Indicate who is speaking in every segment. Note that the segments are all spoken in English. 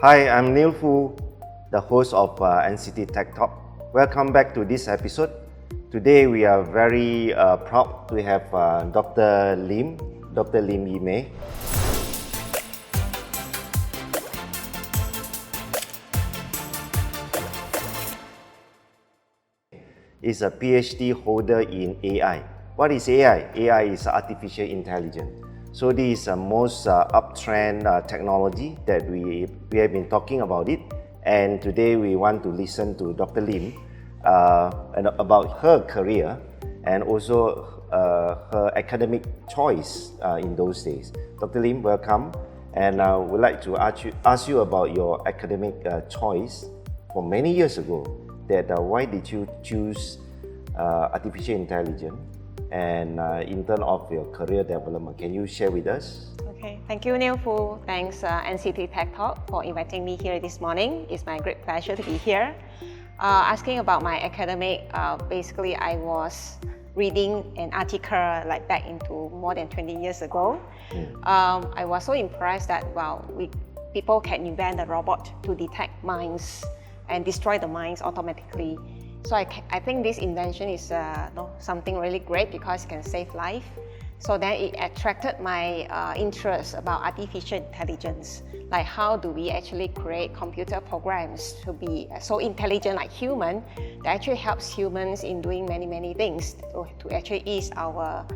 Speaker 1: Hi, I'm Neil Fu, the host of NCT Tech Talk. Welcome back to this episode. Today we are very proud to have Dr. Lim Yee Mei. Is a PhD holder in AI. What is AI? AI is artificial intelligence. So this is the most uptrend technology that we have been talking about it. And today we want to listen to Dr. Lim and about her career and also her academic choice in those days. Dr. Lim, welcome. And I would like to ask you about your academic choice for many years ago. That why did you choose artificial intelligence? And in terms of your career development, can you share with us?
Speaker 2: Okay, thank you, Neil Fu. Thanks, NCT Tech Talk, for inviting me here this morning. It's my great pleasure to be here. Asking about my academic, basically I was reading an article like back into more than 20 years ago. I was so impressed that, people can invent a robot to detect minds and destroy the minds automatically. So I think this invention is something really great because it can save life. So then it attracted my interest about artificial intelligence. Like how do we actually create computer programs to be so intelligent like human that actually helps humans in doing many things to actually ease our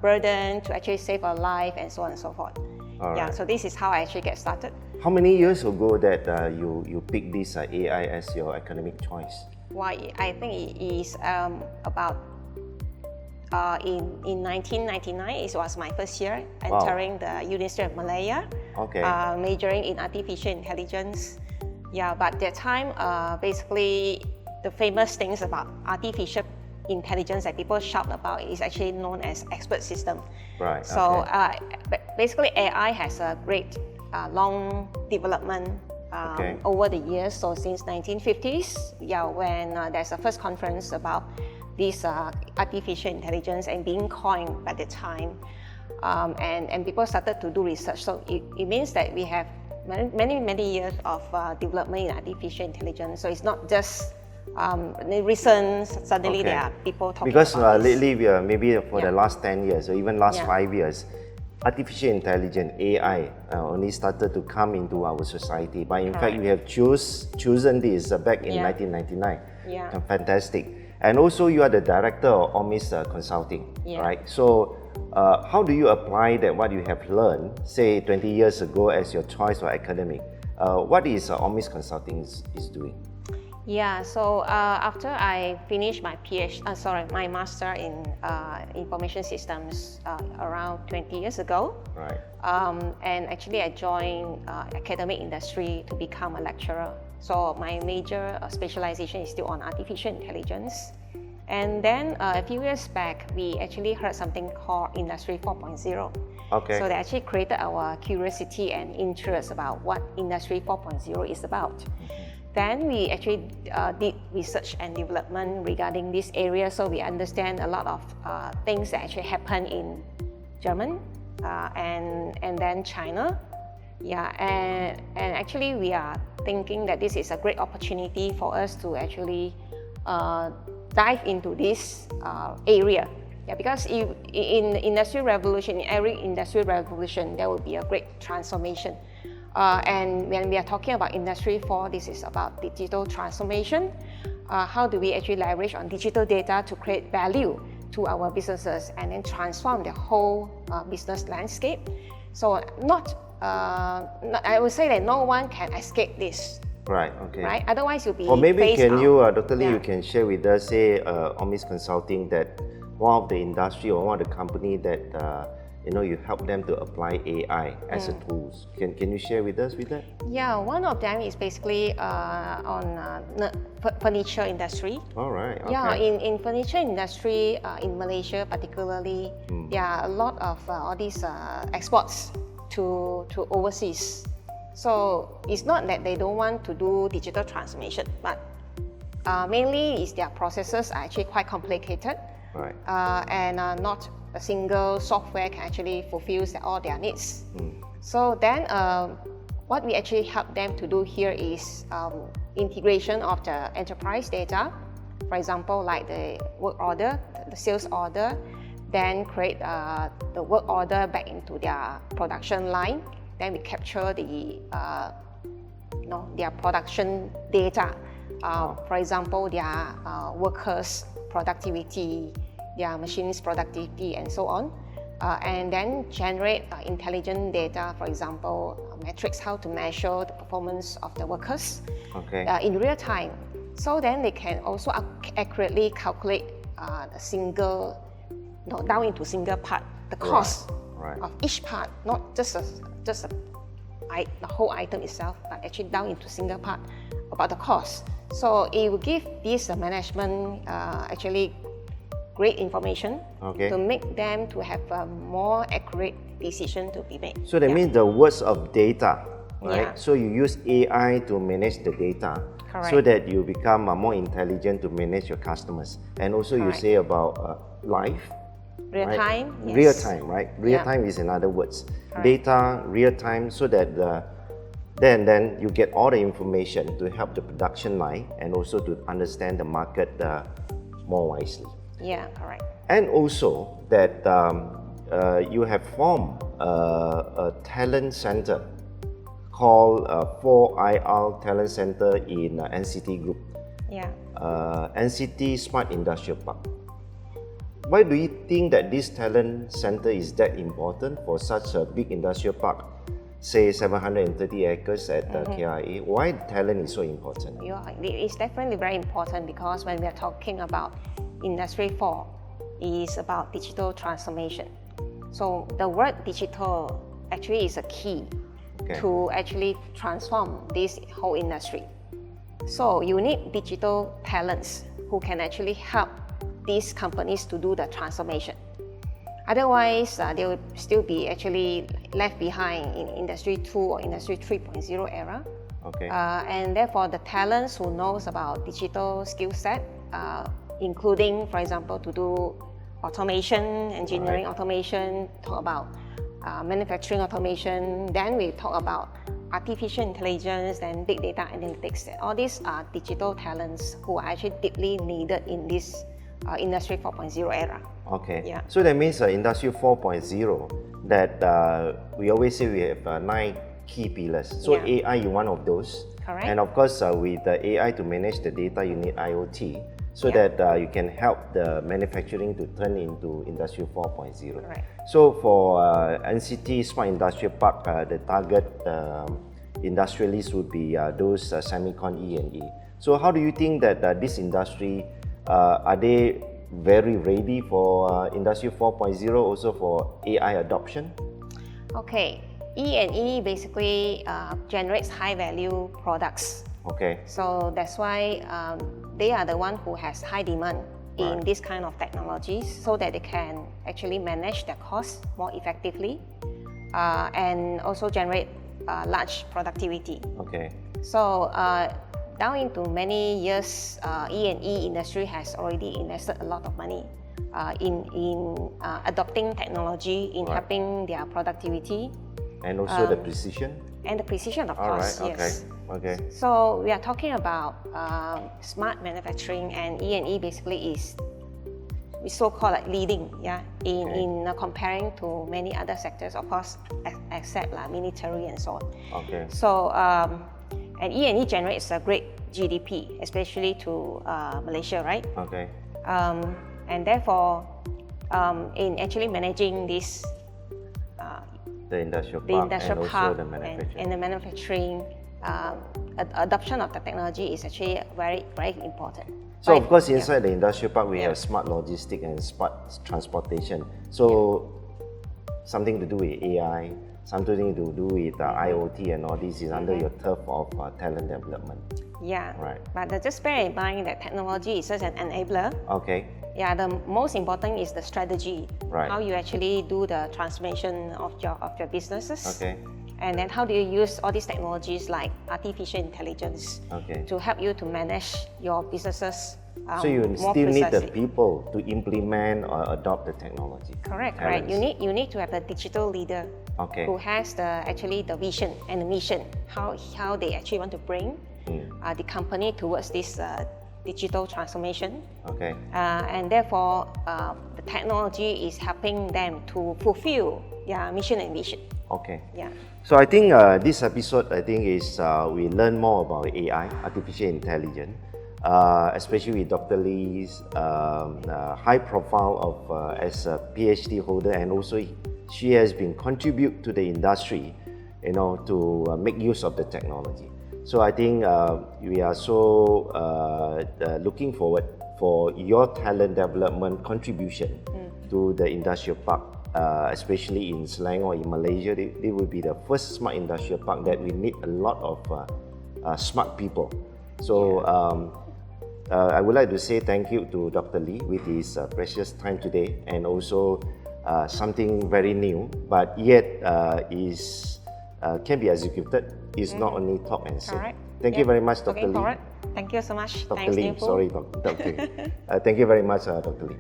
Speaker 2: burden, to actually save our life and so on and so forth.
Speaker 1: Right.
Speaker 2: So this is how I actually get started.
Speaker 1: How many years ago that you picked this AI as your academic choice?
Speaker 2: Well, I think it is about in 1999. It was my first year entering the University of Malaya, majoring in artificial intelligence. Yeah, but that time, basically, the famous things about artificial intelligence that people shout about is actually known as expert system.
Speaker 1: Right.
Speaker 2: So basically, AI has a great long development over the years. So since 1950s, when there's a first conference about this artificial intelligence and being coined by the time, and people started to do research. So it means that we have many years of development in artificial intelligence. So it's not just recent, suddenly there are people talking about
Speaker 1: because lately, maybe for the last 10 years or even last 5 years, artificial intelligence, AI, only started to come into our society. But in fact, we have chosen this back in 1999.
Speaker 2: Yeah.
Speaker 1: Fantastic. And also, you are the director of OMIS Consulting, right? So, how do you apply that what you have learned, say 20 years ago, as your choice for academic? What is OMIS Consulting is doing?
Speaker 2: Yeah, so after I finished my my master in information systems around 20 years ago.
Speaker 1: Right.
Speaker 2: And actually I joined academic industry to become a lecturer. So my major specialization is still on artificial intelligence. And then a few years back, we actually heard something called Industry 4.0.
Speaker 1: Okay.
Speaker 2: So they actually created our curiosity and interest about what Industry 4.0 is about. Then we actually did research and development regarding this area, so we understand a lot of things that actually happen in Germany and then China. Yeah, and actually we are thinking that this is a great opportunity for us to actually dive into this area. Yeah, because in industrial revolution, in every industrial revolution, there will be a great transformation. And when we are talking about Industry 4, this is about digital transformation. How do we actually leverage on digital data to create value to our businesses and then transform the whole business landscape? So I would say that no one can escape this.
Speaker 1: Right, okay.
Speaker 2: Right? Otherwise you'll be
Speaker 1: Or maybe can you, Dr. Lim,
Speaker 2: Yeah.
Speaker 1: you can share with us, say, OMIS Consulting, that one of the industry or one of the company that you help them to apply AI as a tools. Can you share with us with that?
Speaker 2: Yeah, one of them is basically on furniture industry.
Speaker 1: All right. Okay.
Speaker 2: Yeah, in furniture industry in Malaysia particularly, there are a lot of all these exports to overseas. So it's not that they don't want to do digital transformation, but mainly is their processes are actually quite complicated.
Speaker 1: Right.
Speaker 2: And not a single software can actually fulfill all their needs. So then what we actually help them to do here is integration of the enterprise data. For example, like the work order, the sales order, then create the work order back into their production line. Then we capture the their production data. For example, their workers' productivity, their machines' productivity, and so on. And then generate intelligent data, for example, metrics, how to measure the performance of the workers in real time. So then they can also accurately calculate the single, down into single part, the cost of each part, not just the whole item itself, but actually down into single part about the cost. So it will give this management actually great information to make them to have a more accurate decision to be made.
Speaker 1: So that means the words of data, right? So you use AI to manage the data.
Speaker 2: Correct.
Speaker 1: So that you become more intelligent to manage your customers. And also you say about live.
Speaker 2: Real time. Yes.
Speaker 1: Real time, right? Real time is in other words.
Speaker 2: Correct.
Speaker 1: Data, real time, so that then you get all the information to help the production line and also to understand the market more wisely.
Speaker 2: Yeah, correct.
Speaker 1: And also that you have formed a talent center called 4IR Talent Center in NCT Group.
Speaker 2: Yeah.
Speaker 1: NCT Smart Industrial Park. Why do you think that this talent center is that important for such a big industrial park, say 730 acres at KRA? Why talent is so important?
Speaker 2: It's definitely very important because when we are talking about Industry 4, it's about digital transformation. So the word digital actually is a key to actually transform this whole industry. So you need digital talents who can actually help these companies to do the transformation. Otherwise, they will still be actually left behind in Industry 2 or Industry 3.0 era. And therefore, the talents who knows about digital skill set, including, for example, to do automation, engineering automation, talk about manufacturing automation, then we talk about artificial intelligence and big data analytics. All these are digital talents who are actually deeply needed in this Industry 4.0 era.
Speaker 1: So that means Industry 4.0, that we always say we have 9 key pillars. So AI is one of those.
Speaker 2: Correct.
Speaker 1: And of course, with the AI to manage the data, you need IoT. So that you can help the manufacturing to turn into Industry 4.0.
Speaker 2: Right.
Speaker 1: So for NCT Smart Industrial Park, the target industrialists would be those semicon E&E. So how do you think that this industry, are they very ready for Industry 4.0, also for AI adoption?
Speaker 2: E&E basically generates high value products. So that's why they are the one who has high demand in this kind of technologies, so that they can actually manage their costs more effectively and also generate large productivity. So down into many years, E&E industry has already invested a lot of money in adopting technology, in helping their productivity.
Speaker 1: And also the precision?
Speaker 2: And the precision, of course, yes.
Speaker 1: So
Speaker 2: we are talking about smart manufacturing, and E&E basically is we so-called like leading, in comparing to many other sectors, of course, except like military and so on. So and E&E generates a great GDP, especially to Malaysia, right? And therefore, in actually managing this,
Speaker 1: the industrial park
Speaker 2: and the manufacturing, adoption of the technology is actually very, very important.
Speaker 1: So of course, inside the industrial park, we have smart logistics and smart transportation. So something to do with AI, something to do with IoT, and all this is under your turf of talent development. But just bear in mind that technology is just an enabler. The most important is the strategy. How you actually do the transformation of your businesses. And then how do you use all these technologies like artificial intelligence to help you to manage your businesses So you
Speaker 2: more
Speaker 1: still need the
Speaker 2: precisely.
Speaker 1: people to implement or adopt the technology.
Speaker 2: Correct.
Speaker 1: Talents.
Speaker 2: You need to have the digital leader
Speaker 1: Okay.
Speaker 2: who has the vision and the mission, how they actually want to bring the company towards this digital transformation.
Speaker 1: Okay.
Speaker 2: And therefore, the technology is helping them to fulfill their mission and vision.
Speaker 1: Okay.
Speaker 2: Yeah.
Speaker 1: So I think this episode, I think is we learn more about AI, artificial intelligence, especially with Dr. Lee's high profile of as a PhD holder, and also she has been contribute to the industry, you know, to make use of the technology. So I think we are so looking forward for your talent development contribution to the industrial park. Especially in Selangor or in Malaysia, they will be the first smart industrial park that we need a lot of smart people. So I would like to say thank you to Dr. Lee with his precious time today, and also something very new, but yet can be executed. It's not only talk and say.
Speaker 2: Correct.
Speaker 1: Thank you very much, Dr.
Speaker 2: Looking
Speaker 1: Lee.
Speaker 2: forward. Thank you so much.
Speaker 1: Dr.
Speaker 2: Thanks,
Speaker 1: Lee,
Speaker 2: Tunku.
Speaker 1: sorry, Dr. Lee. Thank you very much, Dr. Lee.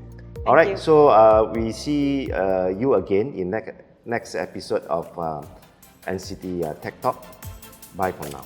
Speaker 1: All
Speaker 2: you.
Speaker 1: right, so we see you again in next episode of NCT Tech Talk. Bye for now.